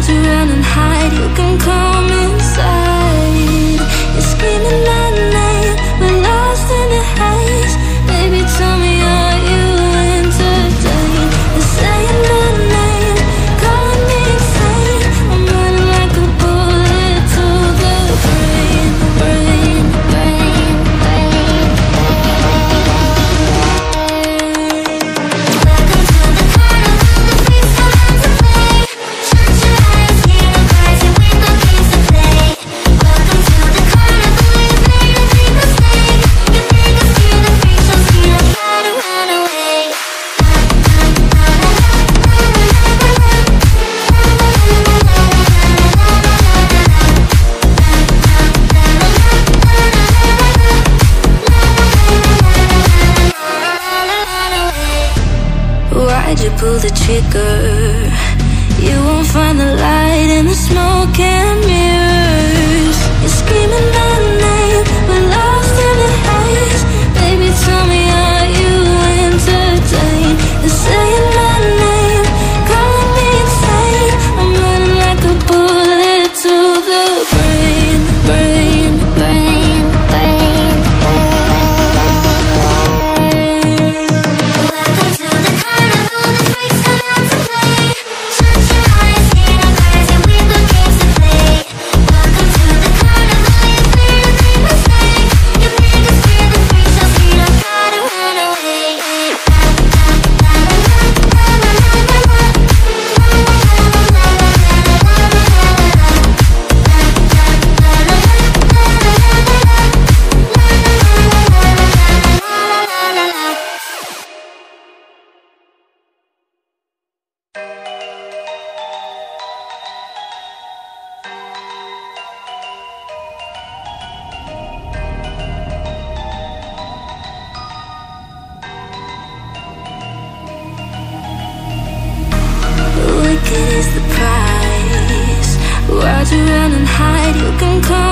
Why'd you run and hide? You can come inside. You're screaming my name, we're lost in the haze. Baby, tell me, are you entertained? You're saying my name, calling me insane. I'm running like a bullet to the brain, brain, brain, brain. Welcome to the carnival, the freaks come out to play. Shut your eyes, hear the cries, and we've got games to play. Welcome to the carnival, you've made a big mistake. You think it's cute, the freaks don't see, don't try to run away. Why'd you pull the trigger? You won't find the light in the smoke and mirrors. You're screaming my name, we're lost in the haze. Baby, tell me, are you entertained? You're saying my name, calling me insane. I'm running like a bullet to the brain, brain, brain, brain, Welcome to the carnival, the freaks come out to play. Shut your eyes, hear the cries, and we've got games to play. Welcome to the carnival, you've made a big mistake. You think it's clear, the freaks don't see, don't try to run away. Wicked is the price. Why'd you run and hide? You can come